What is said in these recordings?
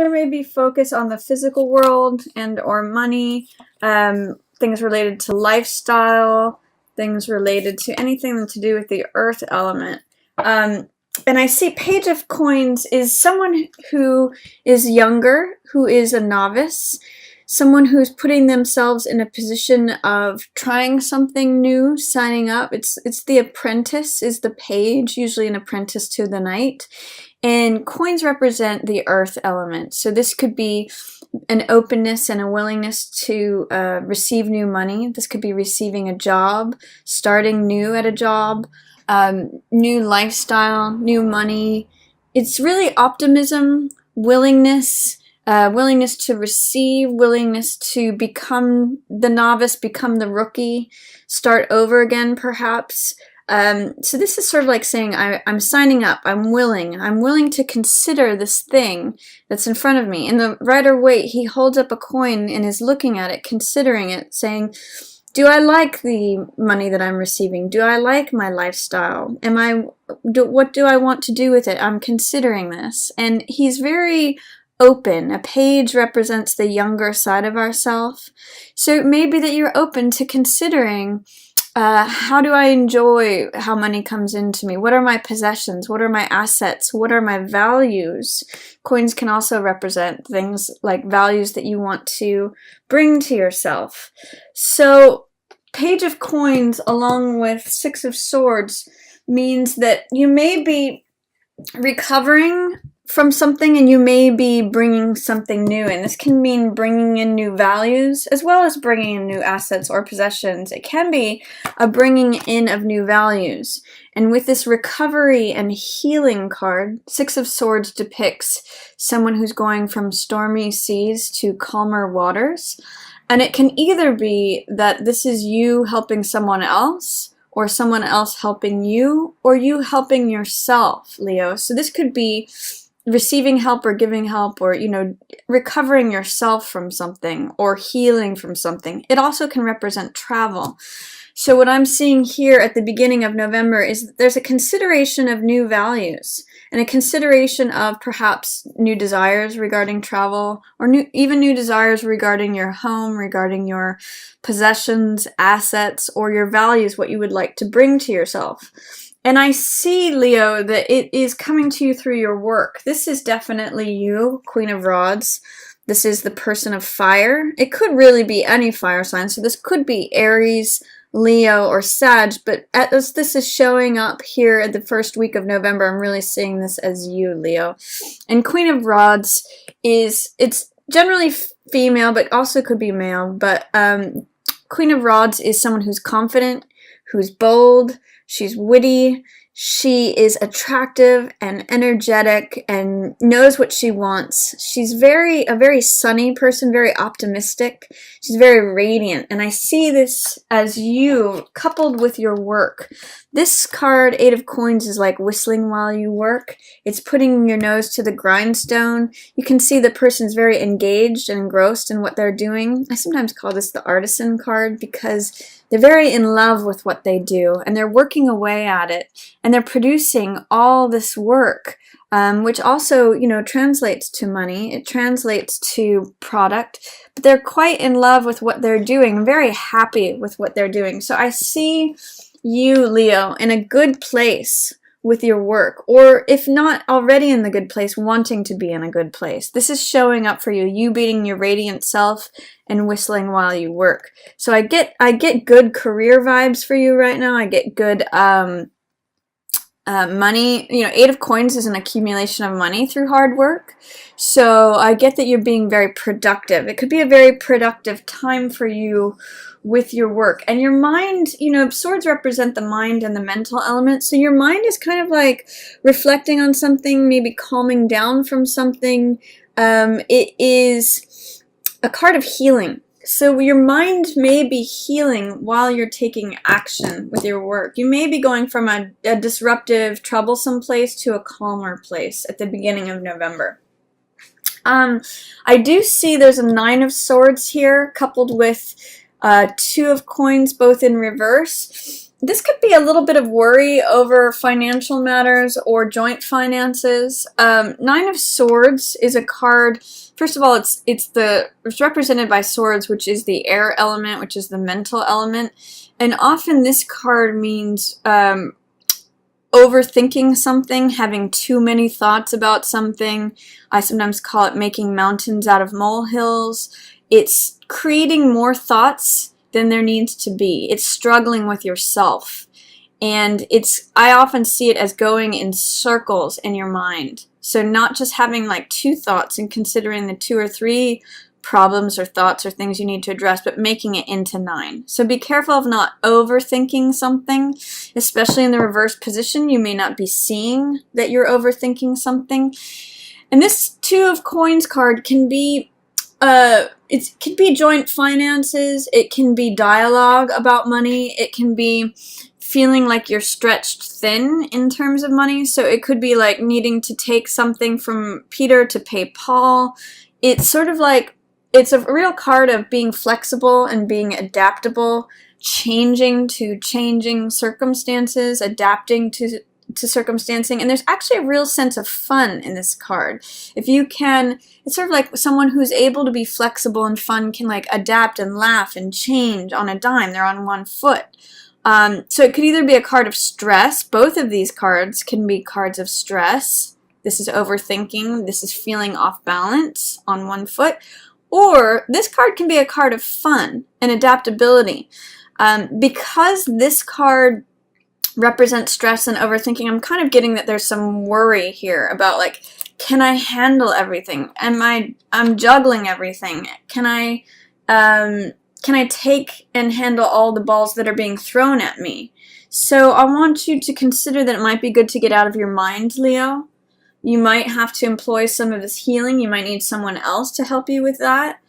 Or maybe focus on the physical world and or money, things related to lifestyle, things related to anything to do with the earth element. And I see Page of Coins is someone who is younger, who is a novice, someone who's putting themselves in a position of trying something new, signing up. It's the apprentice is the page, usually an apprentice to the knight. And coins represent the earth element. So this could be an openness and a willingness to receive new money. This could be receiving a job, starting new at a job, new lifestyle, new money. It's really optimism, willingness, willingness to receive, willingness to become the novice, become the rookie, start over again perhaps. So this is sort of like saying, I'm signing up, I'm willing to consider this thing that's in front of me. In the Rider-Waite, he holds up a coin and is looking at it, considering it, saying, do I like the money that I'm receiving? Do I like my lifestyle? What do I want to do with it? I'm considering this. And he's very open. A page represents the younger side of ourself. So it may be that you're open to considering, how do I enjoy how money comes into me? What are my possessions? What are my assets? What are my values? Coins can also represent things like values that you want to bring to yourself. So Page of Coins along with Six of Swords means that you may be recovering from something and you may be bringing something new in. This can mean bringing in new values as well as bringing in new assets or possessions. It can be a bringing in of new values. And with this recovery and healing card, Six of Swords depicts someone who's going from stormy seas to calmer waters. And it can either be that this is you helping someone else, or someone else helping you, or you helping yourself, Leo. So this could be receiving help or giving help, or, recovering yourself from something or healing from something. It also can represent travel. So what I'm seeing here at the beginning of November is that there's a consideration of new values and a consideration of perhaps new desires regarding travel, or even new desires regarding your home, regarding your possessions, assets, or your values, what you would like to bring to yourself. And I see, Leo, that it is coming to you through your work. This is definitely you, Queen of Rods. This is the person of fire. It could really be any fire sign. So this could be Aries, Leo, or Sag, but as this is showing up here at the first week of November, I'm really seeing this as you, Leo. And Queen of Rods it's generally female, but also could be male. But Queen of Rods is someone who's confident, who's bold, she's witty, she is attractive and energetic and knows what she wants. She's a very sunny person, very optimistic. She's very radiant. And I see this as you coupled with your work. This card, Eight of Coins, is like whistling while you work. It's putting your nose to the grindstone. You can see the person's very engaged and engrossed in what they're doing. I sometimes call this the artisan card because they're very in love with what they do, and they're working away at it, and they're producing all this work, which also, translates to money. It translates to product, but they're quite in love with what they're doing, very happy with what they're doing. So I see you, Leo, in a good place with your work, or if not already in the good place, wanting to be in a good place. This is showing up for you, you being your radiant self and whistling while you work. So I get good career vibes for you right now. I get good money. Eight of Coins is an accumulation of money through hard work. So I get that you're being very productive. It could be a very productive time for you with your work. And your mind, swords represent the mind and the mental element. So your mind is kind of like reflecting on something, maybe calming down from something. It is a card of healing. So your mind may be healing while you're taking action with your work. You may be going from a disruptive, troublesome place to a calmer place at the beginning of November. I do see there's a Nine of Swords here, coupled with Two of Coins, both in reverse. This could be a little bit of worry over financial matters or joint finances. Nine of Swords is a card. First of all, it's represented by swords, which is the air element, which is the mental element, and often this card means overthinking something, having too many thoughts about something. I sometimes call it making mountains out of molehills. It's creating more thoughts than there needs to be. It's struggling with yourself. And I often see it as going in circles in your mind. So not just having like two thoughts and considering the two or three problems or thoughts or things you need to address, but making it into 9. So be careful of not overthinking something, especially in the reverse position. You may not be seeing that you're overthinking something. And this Two of Coins card can be, it can be joint finances, it can be dialogue about money, it can be feeling like you're stretched thin in terms of money. So it could be like needing to take something from Peter to pay Paul. It's sort of like, it's a real card of being flexible and being adaptable, changing to changing circumstances, adapting to circumstancing, and there's actually a real sense of fun in this card. If you can, it's sort of like someone who's able to be flexible and fun can like adapt and laugh and change on a dime. They're on one foot. So it could either be a card of stress. Both of these cards can be cards of stress. This is overthinking. This is feeling off balance on one foot. Or this card can be a card of fun and adaptability. Because this card represents stress and overthinking, I'm kind of getting that there's some worry here about like, can I handle everything? I'm juggling everything. Can I take and handle all the balls that are being thrown at me? So I want you to consider that it might be good to get out of your mind, Leo. You might have to employ some of this healing. You might need someone else to help you with that.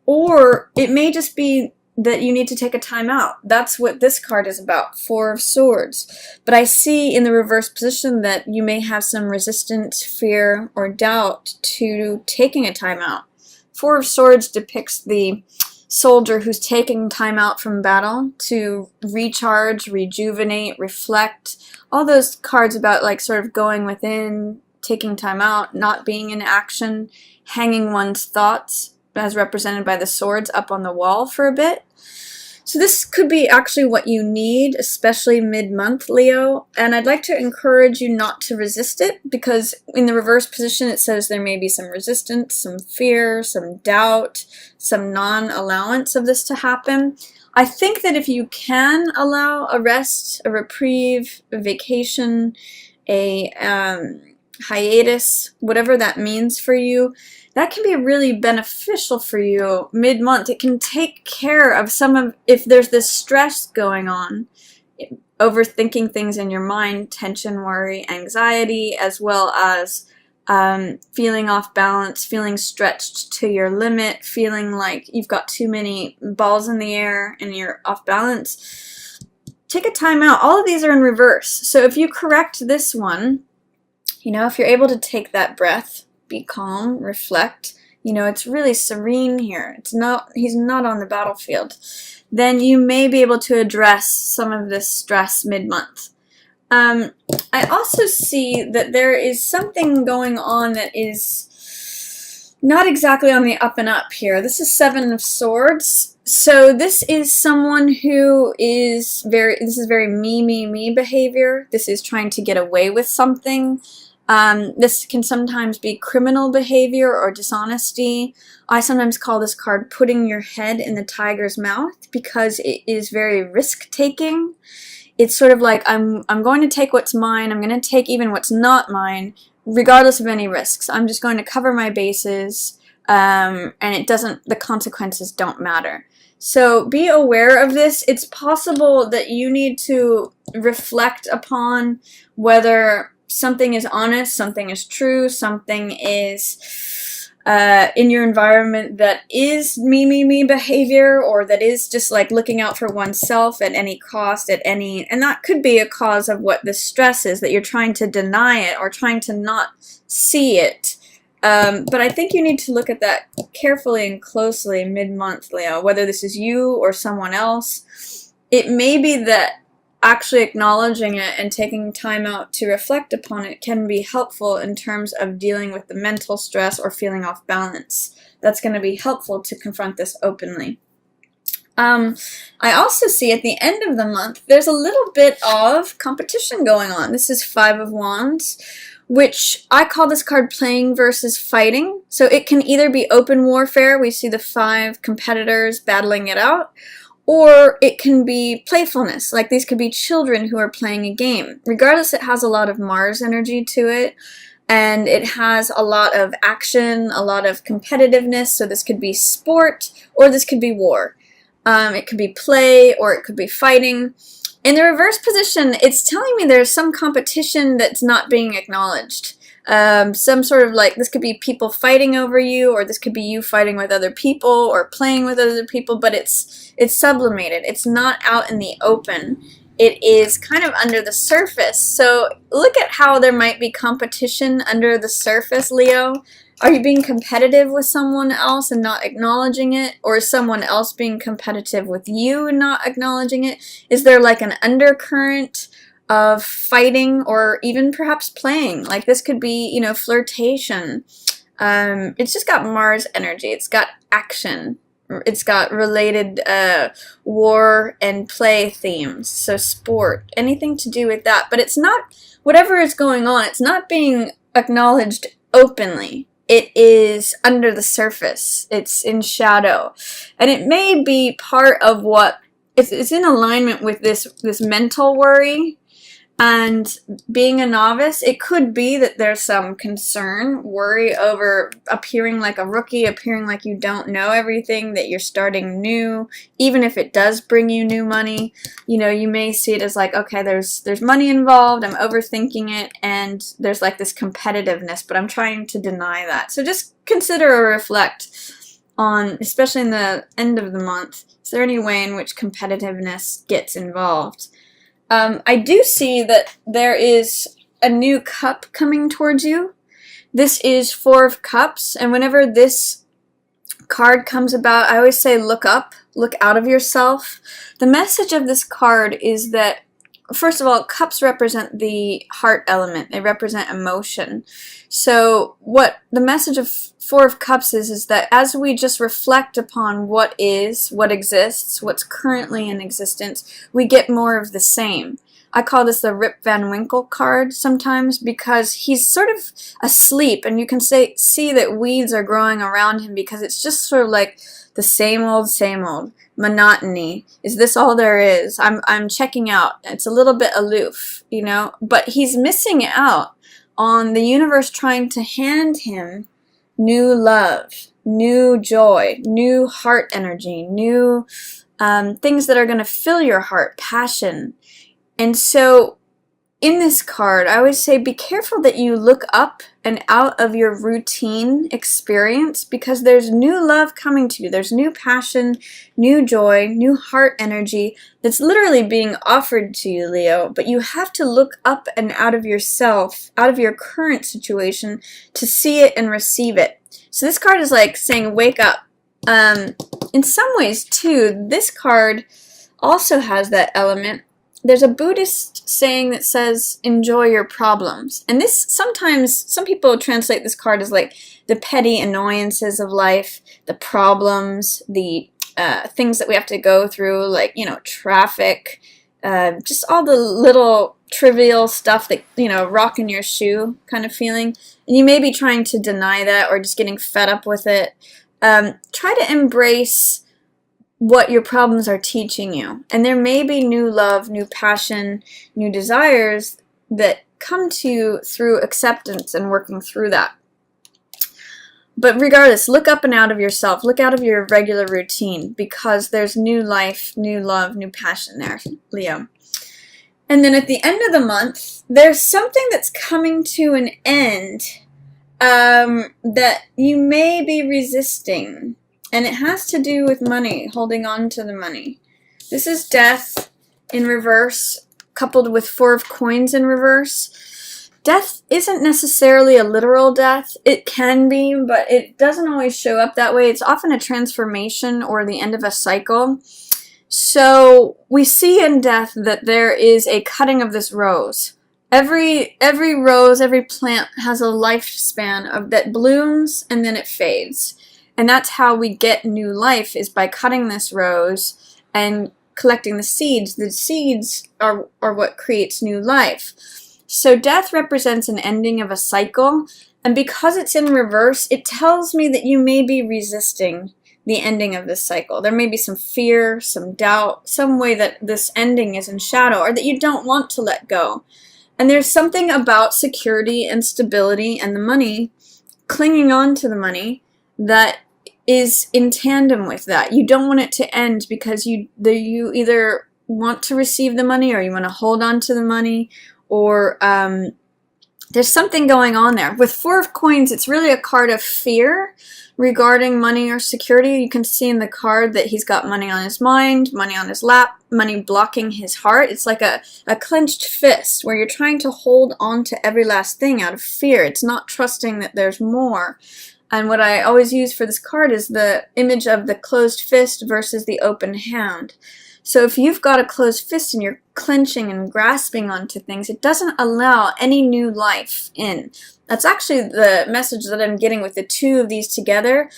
Or it may just be that you need to take a time out. That's what this card is about, Four of Swords. But I see in the reverse position that you may have some resistance, fear, or doubt to taking a time out. Four of Swords depicts the soldier who's taking time out from battle to recharge, rejuvenate, reflect. All those cards about like sort of going within, taking time out, not being in action, hanging one's thoughts, as represented by the swords, up on the wall for a bit. So this could be actually what you need, especially mid-month, Leo. And I'd like to encourage you not to resist it, because in the reverse position it says there may be some resistance, some fear, some doubt, some non-allowance of this to happen. I think that if you can allow a rest, a reprieve, a vacation, a hiatus, whatever that means for you, that can be really beneficial for you mid-month. It can take care of if there's this stress going on, overthinking things in your mind, tension, worry, anxiety, as well as feeling off balance, feeling stretched to your limit, feeling like you've got too many balls in the air and you're off balance. Take a time out. All of these are in reverse. So if you correct this one, if you're able to take that breath, be calm, reflect, it's really serene here. He's not on the battlefield. Then you may be able to address some of this stress mid-month. I also see that there is something going on that is not exactly on the up and up here. This is Seven of Swords. So this is someone who this is very me behavior. This is trying to get away with something. This can sometimes be criminal behavior or dishonesty. I sometimes call this card putting your head in the tiger's mouth, because it is very risk-taking. It's sort of like, I'm going to take what's mine, I'm going to take even what's not mine, regardless of any risks. I'm just going to cover my bases, and the consequences don't matter. So be aware of this. It's possible that you need to reflect upon whether something is honest, something is true, something is in your environment that is me behavior, or that is just like looking out for oneself at any cost, and that could be a cause of what the stress is, that you're trying to deny it or trying to not see it. But I think you need to look at that carefully and closely mid-month, Leo, whether this is you or someone else. It may be that actually acknowledging it and taking time out to reflect upon it can be helpful in terms of dealing with the mental stress or feeling off balance. That's going to be helpful to confront this openly. I also see at the end of the month, there's a little bit of competition going on. This is Five of Wands, which I call this card playing versus fighting. So it can either be open warfare, we see the 5 competitors battling it out, or it can be playfulness, like these could be children who are playing a game. Regardless, it has a lot of Mars energy to it, and it has a lot of action, a lot of competitiveness, so this could be sport, or this could be war. It could be play, or it could be fighting. In the reverse position, it's telling me there's some competition that's not being acknowledged. Some sort of like, this could be people fighting over you, or this could be you fighting with other people, or playing with other people, but it's sublimated. It's not out in the open. It is kind of under the surface. So look at how there might be competition under the surface, Leo. Are you being competitive with someone else and not acknowledging it? Or is someone else being competitive with you and not acknowledging it? Is there like an undercurrent of fighting or even perhaps playing? Like this could be, you know, flirtation. It's just got Mars energy. It's got action. It's got related war and play themes. So sport, anything to do with that. But it's not, whatever is going on, it's not being acknowledged openly. It is under the surface. It's in shadow. And it may be part of what, it's in alignment with this mental worry. And being a novice, it could be that there's some concern, worry over appearing like a rookie, appearing like you don't know everything, that you're starting new. Even if it does bring you new money, you know, you may see it as like, okay, there's money involved, I'm overthinking it, and there's like this competitiveness, but I'm trying to deny that. So just consider or reflect on, especially in the end of the month, is there any way in which competitiveness gets involved? I do see that there is a new cup coming towards you. This is 4 of Cups, and whenever this card comes about, I always say look up, look out of yourself. The message of this card is that, first of all, cups represent the heart element. They represent emotion. So what the message of 4 of Cups is that as we just reflect upon what is, what exists, what's currently in existence, we get more of the same. I call this the Rip Van Winkle card sometimes because he's sort of asleep, and you can see that weeds are growing around him because it's just sort of like the same old monotony. Is this all there is? I'm checking out. It's a little bit aloof, you know, but he's missing out on the universe trying to hand him new love, new joy, new heart energy, new things that are going to fill your heart, passion. And so in this card, I always say be careful that you look up and out of your routine experience, because there's new love coming to you. There's new passion, new joy, new heart energy that's literally being offered to you, Leo. But you have to look up and out of yourself, out of your current situation, to see it and receive it. So this card is like saying, wake up. In some ways, too, this card also has that element. There's a Buddhist saying that says, enjoy your problems. And this, sometimes, some people translate this card as like the petty annoyances of life, the problems, the things that we have to go through, like, you know, traffic, just all the little trivial stuff that, you know, rock in your shoe kind of feeling. And you may be trying to deny that or just getting fed up with it. Try to embrace what your problems are teaching you. And there may be new love, new passion, new desires that come to you through acceptance and working through that. But regardless, look up and out of yourself. Look out of your regular routine, because there's new life, new love, new passion there, Leo. And then at the end of the month, there's something that's coming to an end that you may be resisting. And it has to do with money, holding on to the money. This is Death in reverse, coupled with 4 of Coins in reverse. Death isn't necessarily a literal death. It can be, but it doesn't always show up that way. It's often a transformation or the end of a cycle. So we see in death that there is a cutting of this rose. Every rose, every plant has a lifespan of that blooms and then it fades. And that's how we get new life, is by cutting this rose and collecting the seeds. The seeds are what creates new life. So death represents an ending of a cycle, and because it's in reverse, it tells me that you may be resisting the ending of this cycle. There may be some fear, some doubt, some way that this ending is in shadow, or that you don't want to let go. And there's something about security and stability and the money, clinging on to the money, that is in tandem with that. You don't want it to end because you either want to receive the money or you want to hold on to the money, or there's something going on there. With Four of Coins, it's really a card of fear regarding money or security. You can see in the card that he's got money on his mind, money on his lap, money blocking his heart. It's like a clenched fist where you're trying to hold on to every last thing out of fear. It's not trusting that there's more. And what I always use for this card is the image of the closed fist versus the open hand. So if you've got a closed fist and you're clenching and grasping onto things, it doesn't allow any new life in. That's actually the message that I'm getting with the two of these together.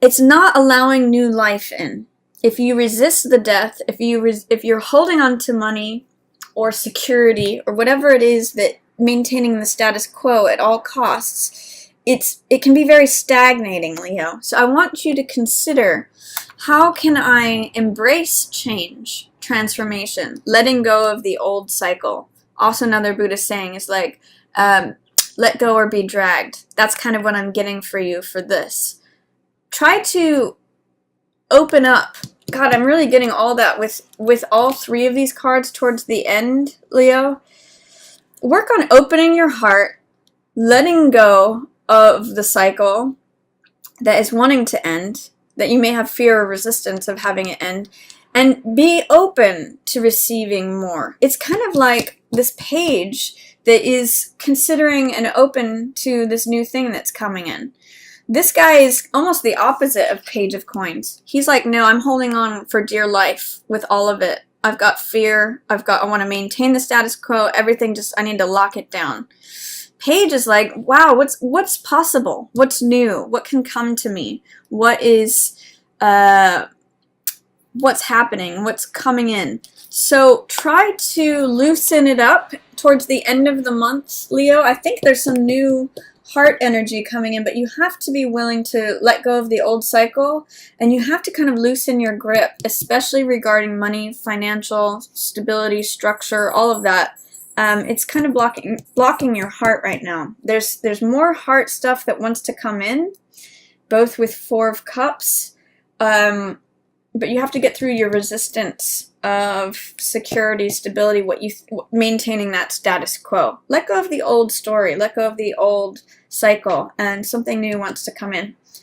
It's not allowing new life in. If you resist the death, if you're holding on to money or security or whatever it is, that maintaining the status quo at all costs, it can be very stagnating, Leo. So I want you to consider, how can I embrace change, transformation, letting go of the old cycle? Also, another Buddhist saying is like, let go or be dragged. That's kind of what I'm getting for you for this. Try to open up. God, I'm really getting all that with all three of these cards towards the end, Leo. Work on opening your heart, letting go of the cycle that is wanting to end, that you may have fear or resistance of having it end, and be open to receiving more. It's kind of like this page that is considering and open to this new thing that's coming in. This guy is almost the opposite of Page of Coins. He's like, no, I'm holding on for dear life with all of it. I've got fear. I want to maintain the status quo. Everything, I need to lock it down. Page is like, wow, what's possible? What's new? What can come to me? What is, what's happening? What's coming in? So try to loosen it up towards the end of the month, Leo. I think there's some new heart energy coming in, but you have to be willing to let go of the old cycle, and you have to kind of loosen your grip, especially regarding money, financial stability, structure, all of that. It's kind of blocking your heart right now. There's more heart stuff that wants to come in, both with Four of Cups, but you have to get through your resistance of security, stability, maintaining that status quo. Let go of the old story, let go of the old cycle, and something new wants to come in.